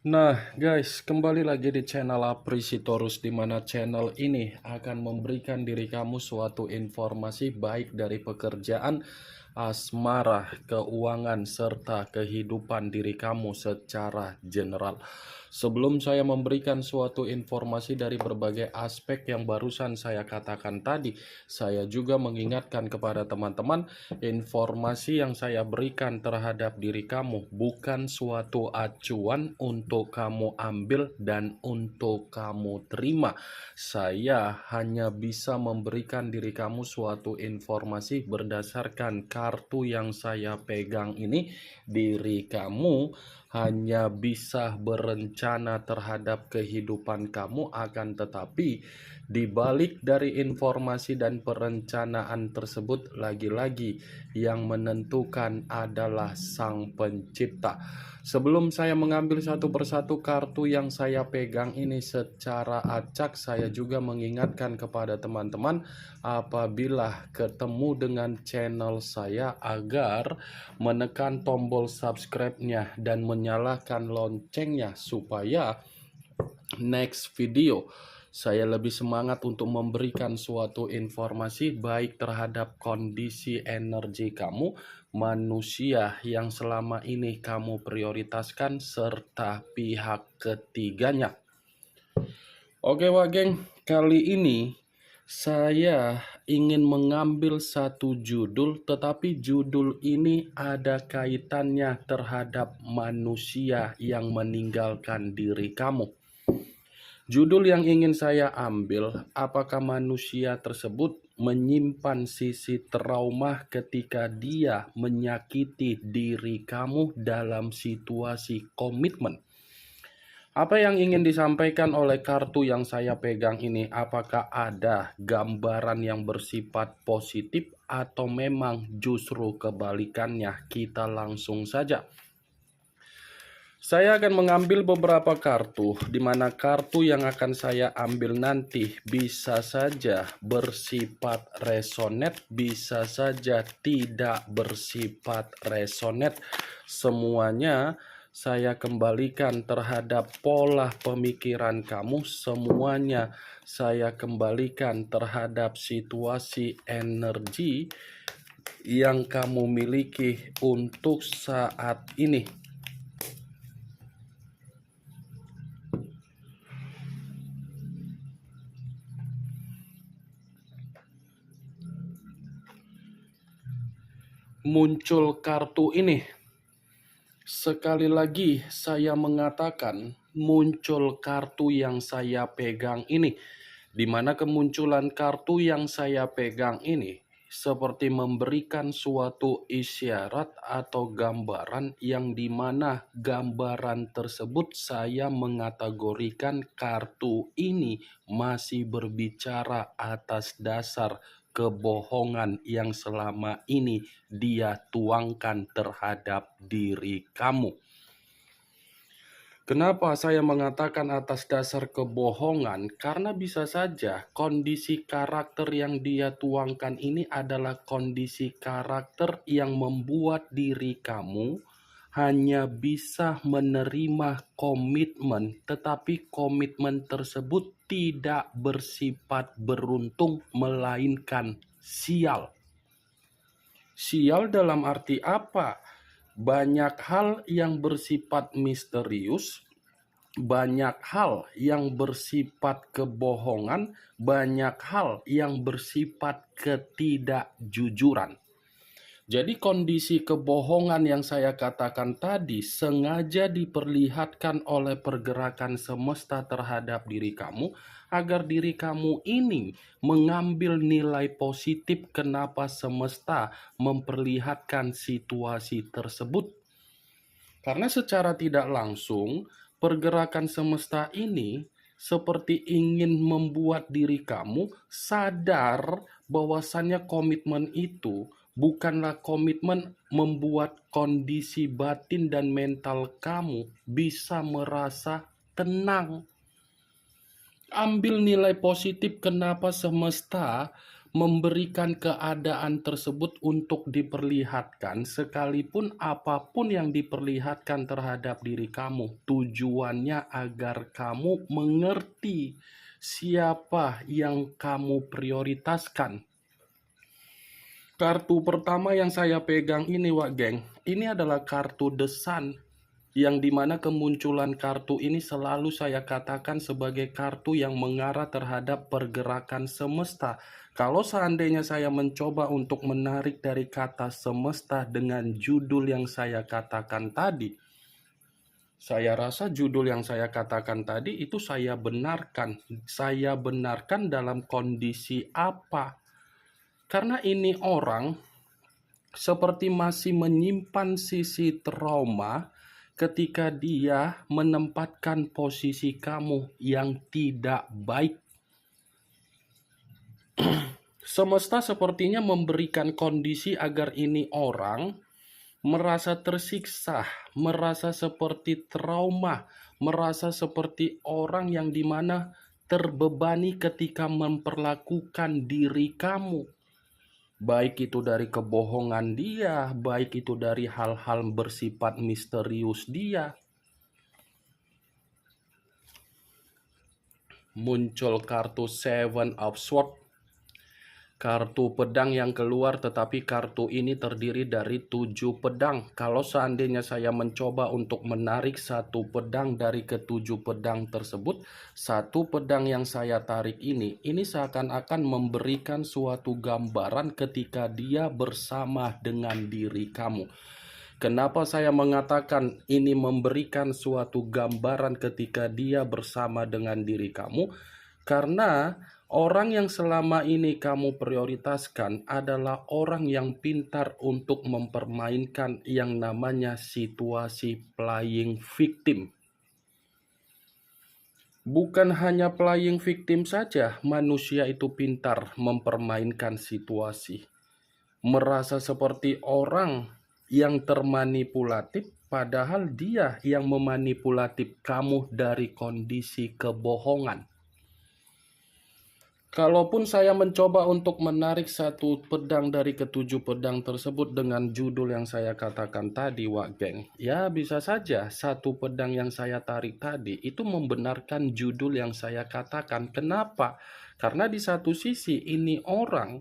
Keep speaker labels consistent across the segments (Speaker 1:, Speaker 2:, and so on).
Speaker 1: Nah, guys, kembali lagi di channel Aprisitorus, di mana channel ini akan memberikan diri kamu suatu informasi baik dari pekerjaan, asmara, keuangan, serta kehidupan diri kamu secara general. Sebelum saya memberikan suatu informasi dari berbagai aspek yang barusan saya katakan tadi, saya juga mengingatkan kepada teman-teman, informasi yang saya berikan terhadap diri kamu bukan suatu acuan untuk kamu ambil dan untuk kamu terima. Saya hanya bisa memberikan diri kamu suatu informasi berdasarkan kartu yang saya pegang ini. Diri kamu hanya bisa berencana terhadap kehidupan kamu, akan tetapi di balik dari informasi dan perencanaan tersebut, lagi-lagi yang menentukan adalah Sang Pencipta. Sebelum saya mengambil satu persatu kartu yang saya pegang ini secara acak, saya juga mengingatkan kepada teman-teman apabila ketemu dengan channel saya agar menekan tombol subscribe-nya dan menyalakan loncengnya supaya next video saya lebih semangat untuk memberikan suatu informasi baik terhadap kondisi energi kamu, manusia yang selama ini kamu prioritaskan, serta pihak ketiganya. Oke Wak Geng, kali ini saya ingin mengambil satu judul, tetapi judul ini ada kaitannya terhadap manusia yang meninggalkan diri kamu. Judul yang ingin saya ambil, apakah manusia tersebut menyimpan sisi trauma ketika dia menyakiti diri kamu dalam situasi komitmen? Apa yang ingin disampaikan oleh kartu yang saya pegang ini? Apakah ada gambaran yang bersifat positif atau memang justru kebalikannya? Kita langsung saja. Saya akan mengambil beberapa kartu, di mana kartu yang akan saya ambil nanti bisa saja bersifat resonate, bisa saja tidak bersifat resonate. Semuanya saya kembalikan terhadap pola pemikiran kamu, semuanya saya kembalikan terhadap situasi energi yang kamu miliki untuk saat ini. Muncul kartu ini. Sekali lagi saya mengatakan muncul kartu yang saya pegang ini, di mana kemunculan kartu yang saya pegang ini seperti memberikan suatu isyarat atau gambaran yang dimana gambaran tersebut saya mengategorikan kartu ini masih berbicara atas dasar kebohongan yang selama ini dia tuangkan terhadap diri kamu. Kenapa saya mengatakan atas dasar kebohongan? Karena bisa saja kondisi karakter yang dia tuangkan ini adalah kondisi karakter yang membuat diri kamu hanya bisa menerima komitmen, tetapi komitmen tersebut tidak bersifat beruntung, melainkan sial. Sial dalam arti apa? Banyak hal yang bersifat misterius, banyak hal yang bersifat kebohongan, banyak hal yang bersifat ketidakjujuran. Jadi kondisi kebohongan yang saya katakan tadi sengaja diperlihatkan oleh pergerakan semesta terhadap diri kamu agar diri kamu ini mengambil nilai positif kenapa semesta memperlihatkan situasi tersebut. Karena secara tidak langsung pergerakan semesta ini seperti ingin membuat diri kamu sadar bahwasannya komitmen itu bukanlah komitmen membuat kondisi batin dan mental kamu bisa merasa tenang. Ambil nilai positif kenapa semesta memberikan keadaan tersebut untuk diperlihatkan, sekalipun apapun yang diperlihatkan terhadap diri kamu, tujuannya agar kamu mengerti siapa yang kamu prioritaskan. Kartu pertama yang saya pegang ini, Wak Geng, ini adalah kartu The Sun, yang dimana kemunculan kartu ini selalu saya katakan sebagai kartu yang mengarah terhadap pergerakan semesta. Kalau seandainya saya mencoba untuk menarik dari kata semesta dengan judul yang saya katakan tadi, saya rasa judul yang saya katakan tadi itu saya benarkan. Saya benarkan dalam kondisi apa? Karena ini orang seperti masih menyimpan sisi trauma ketika dia menempatkan posisi kamu yang tidak baik. Semesta sepertinya memberikan kondisi agar ini orang merasa tersiksa, merasa seperti trauma, merasa seperti orang yang dimana terbebani ketika memperlakukan diri kamu. Baik itu dari kebohongan dia, baik itu dari hal-hal bersifat misterius dia. Muncul kartu Seven of Swords, kartu pedang yang keluar, tetapi kartu ini terdiri dari 7 pedang. Kalau seandainya saya mencoba untuk menarik satu pedang dari ke-7 pedang tersebut, satu pedang yang saya tarik ini seakan-akan memberikan suatu gambaran ketika dia bersama dengan diri kamu. Kenapa saya mengatakan ini memberikan suatu gambaran ketika dia bersama dengan diri kamu? Karena orang yang selama ini kamu prioritaskan adalah orang yang pintar untuk mempermainkan yang namanya situasi playing victim. Bukan hanya playing victim saja, manusia itu pintar mempermainkan situasi. Merasa seperti orang yang termanipulatif, padahal dia yang memanipulatif kamu dari kondisi kebohongan. Kalaupun saya mencoba untuk menarik satu pedang dari ke-7 pedang tersebut dengan judul yang saya katakan tadi, Wak Geng, ya bisa saja satu pedang yang saya tarik tadi itu membenarkan judul yang saya katakan. Kenapa? Karena di satu sisi ini orang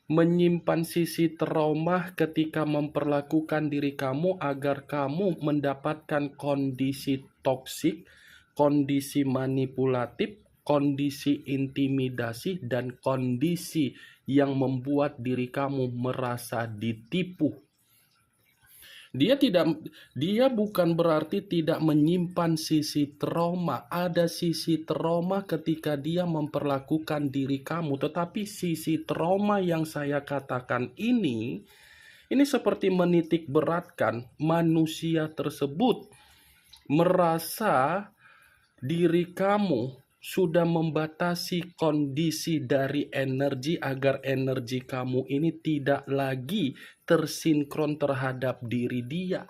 Speaker 1: menyimpan sisi trauma ketika memperlakukan diri kamu agar kamu mendapatkan kondisi toksik, kondisi manipulatif, kondisi intimidasi, dan kondisi yang membuat diri kamu merasa ditipu. Dia bukan berarti tidak menyimpan sisi trauma. Ada sisi trauma ketika dia memperlakukan diri kamu, tetapi sisi trauma yang saya katakan ini seperti menitik beratkan manusia tersebut merasa diri kamu sudah membatasi kondisi dari energi agar energi kamu ini tidak lagi tersinkron terhadap diri dia.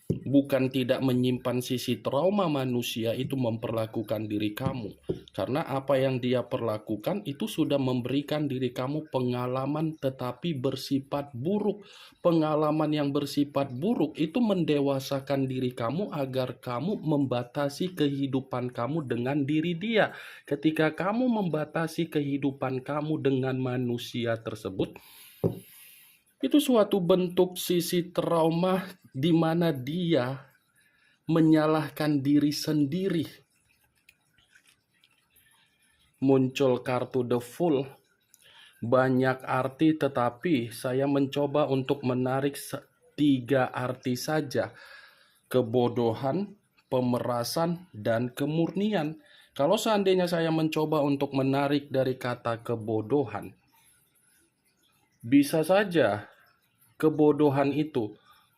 Speaker 1: Bukan tidak menyimpan sisi trauma, manusia itu memperlakukan diri kamu. Karena apa yang dia perlakukan itu sudah memberikan diri kamu pengalaman tetapi bersifat buruk. Pengalaman yang bersifat buruk itu mendewasakan diri kamu agar kamu membatasi kehidupan kamu dengan diri dia. Ketika kamu membatasi kehidupan kamu dengan manusia tersebut, itu suatu bentuk sisi trauma di mana dia menyalahkan diri sendiri. Muncul kartu The Fool, banyak arti tetapi saya mencoba untuk menarik 3 arti saja. Kebodohan, pemerasan, dan kemurnian. Kalau seandainya saya mencoba untuk menarik dari kata kebodohan, bisa saja kebodohan itu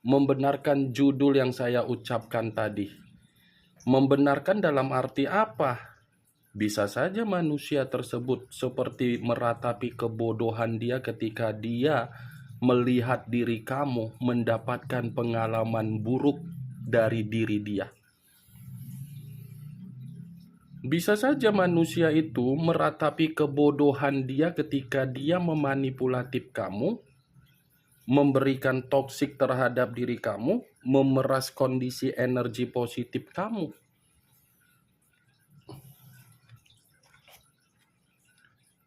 Speaker 1: membenarkan judul yang saya ucapkan tadi. Membenarkan dalam arti apa? Bisa saja manusia tersebut seperti meratapi kebodohan dia ketika dia melihat diri kamu mendapatkan pengalaman buruk dari diri dia. Bisa saja manusia itu meratapi kebodohan dia ketika dia memanipulatif kamu, memberikan toksik terhadap diri kamu, memeras kondisi energi positif kamu.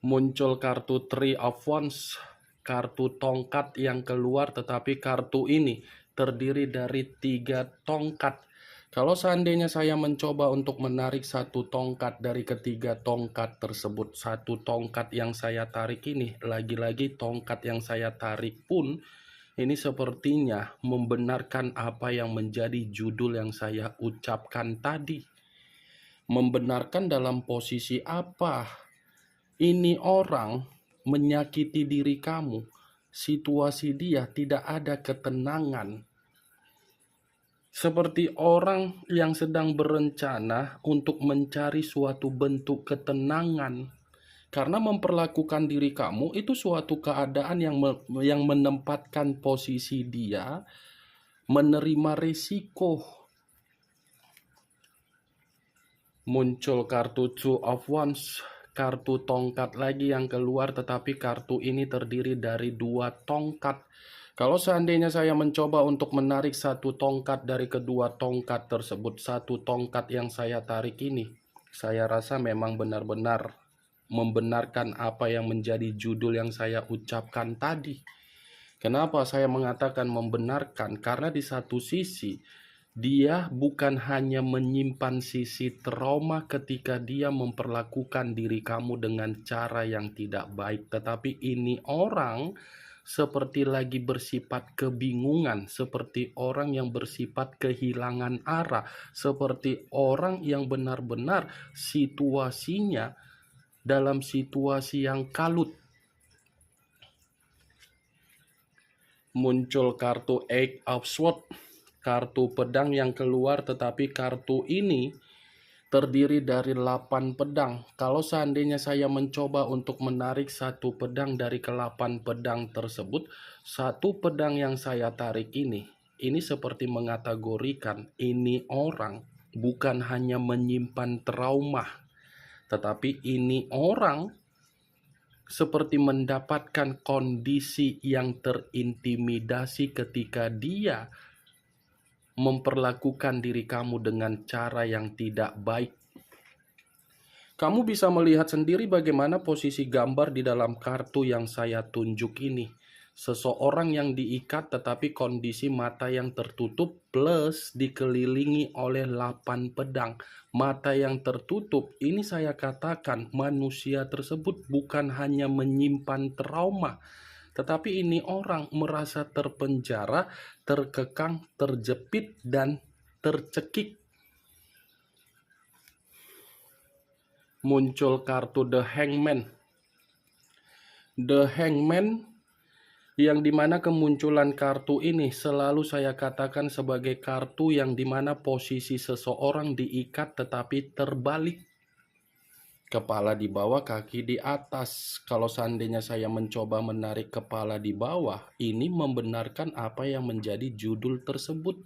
Speaker 1: Muncul kartu Three of Wands, kartu tongkat yang keluar, tetapi kartu ini terdiri dari 3 tongkat. Kalau seandainya saya mencoba untuk menarik 1 tongkat dari ketiga tongkat tersebut, 1 tongkat yang saya tarik ini, lagi-lagi tongkat yang saya tarik pun ini sepertinya membenarkan apa yang menjadi judul yang saya ucapkan tadi. Membenarkan dalam posisi apa? Ini orang menyakiti diri kamu. Situasi dia tidak ada ketenangan. Seperti orang yang sedang berencana untuk mencari suatu bentuk ketenangan. Karena memperlakukan diri kamu itu suatu keadaan yang menempatkan posisi dia menerima risiko. Muncul kartu Two of Wands, kartu tongkat lagi yang keluar, tetapi kartu ini terdiri dari 2 tongkat. Kalau seandainya saya mencoba untuk menarik 1 tongkat dari kedua tongkat tersebut, 1 tongkat yang saya tarik ini, saya rasa memang benar-benar membenarkan apa yang menjadi judul yang saya ucapkan tadi. Kenapa saya mengatakan membenarkan? Karena di satu sisi dia bukan hanya menyimpan sisi trauma ketika dia memperlakukan diri kamu dengan cara yang tidak baik, tetapi ini orang seperti lagi bersifat kebingungan, seperti orang yang bersifat kehilangan arah, seperti orang yang benar-benar situasinya dalam situasi yang kalut. Muncul kartu Eight of Swords, kartu pedang yang keluar, tetapi kartu ini terdiri dari 8 pedang. Kalau seandainya saya mencoba untuk menarik 1 pedang dari ke-8 pedang tersebut, 1 pedang yang saya tarik ini seperti mengategorikan ini orang bukan hanya menyimpan trauma, tetapi ini orang seperti mendapatkan kondisi yang terintimidasi ketika dia memperlakukan diri kamu dengan cara yang tidak baik. Kamu bisa melihat sendiri bagaimana posisi gambar di dalam kartu yang saya tunjuk ini. Seseorang yang diikat tetapi kondisi mata yang tertutup plus dikelilingi oleh 8 pedang. Mata yang tertutup ini saya katakan manusia tersebut bukan hanya menyimpan trauma, tetapi ini orang merasa terpenjara, terkekang, terjepit, dan tercekik. Muncul kartu The Hangman. The Hangman yang dimana kemunculan kartu ini selalu saya katakan sebagai kartu yang dimana posisi seseorang diikat tetapi terbalik. Kepala di bawah, kaki di atas. Kalau seandainya saya mencoba menarik kepala di bawah, ini membenarkan apa yang menjadi judul tersebut.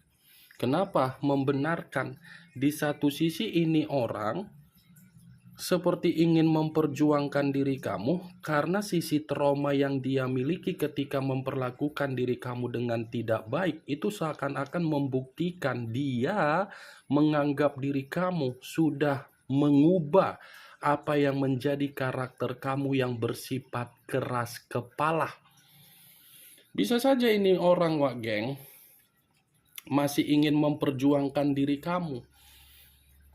Speaker 1: Kenapa membenarkan? Di satu sisi ini orang seperti ingin memperjuangkan diri kamu karena sisi trauma yang dia miliki ketika memperlakukan diri kamu dengan tidak baik itu seakan-akan membuktikan dia menganggap diri kamu sudah mengubah apa yang menjadi karakter kamu yang bersifat keras kepala. Bisa saja ini orang, wak geng, masih ingin memperjuangkan diri kamu.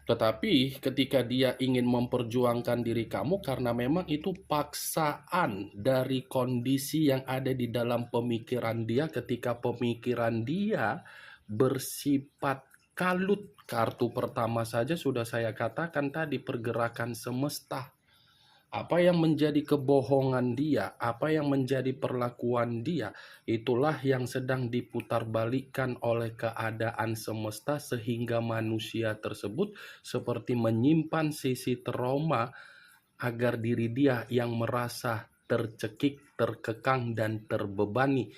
Speaker 1: Tetapi ketika dia ingin memperjuangkan diri kamu karena memang itu paksaan dari kondisi yang ada di dalam pemikiran dia ketika pemikiran dia bersifat kalut. Kartu pertama saja sudah saya katakan tadi, pergerakan semesta. Apa yang menjadi kebohongan dia, apa yang menjadi perlakuan dia, itulah yang sedang diputarbalikkan oleh keadaan semesta sehingga manusia tersebut seperti menyimpan sisi trauma agar diri dia yang merasa tercekik, terkekang, dan terbebani.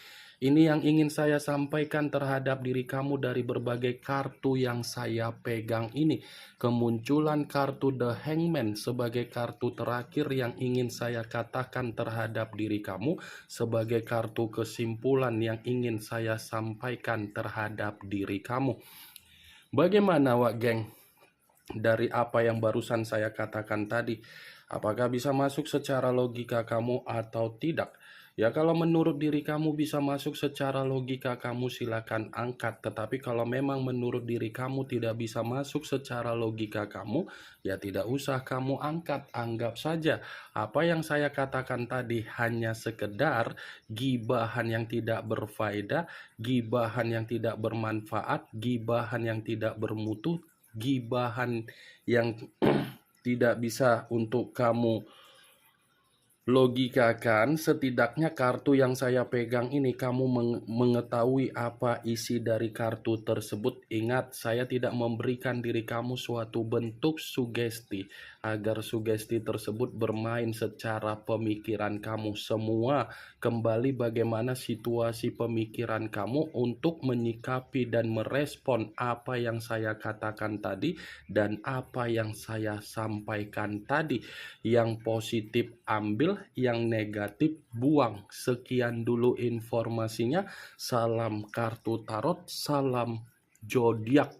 Speaker 1: Ini yang ingin saya sampaikan terhadap diri kamu dari berbagai kartu yang saya pegang ini. Kemunculan kartu The Hangman sebagai kartu terakhir yang ingin saya katakan terhadap diri kamu, sebagai kartu kesimpulan yang ingin saya sampaikan terhadap diri kamu. Bagaimana, Wak Geng? Dari apa yang barusan saya katakan tadi, apakah bisa masuk secara logika kamu atau tidak? Ya, kalau menurut diri kamu bisa masuk secara logika kamu, silakan angkat. Tetapi kalau memang menurut diri kamu tidak bisa masuk secara logika kamu, ya tidak usah kamu angkat. Anggap saja apa yang saya katakan tadi hanya sekedar gibahan yang tidak berfaedah, gibahan yang tidak bermanfaat, gibahan yang tidak bermutu, gibahan yang tidak bisa untuk kamu logikakan. Setidaknya kartu yang saya pegang ini kamu mengetahui apa isi dari kartu tersebut. Ingat, saya tidak memberikan diri kamu suatu bentuk sugesti agar sugesti tersebut bermain secara pemikiran kamu. Semua kembali bagaimana situasi pemikiran kamu untuk menyikapi dan merespon apa yang saya katakan tadi dan apa yang saya sampaikan tadi. Yang positif ambil, yang negatif buang. Sekian dulu informasinya. Salam kartu tarot, salam zodiak.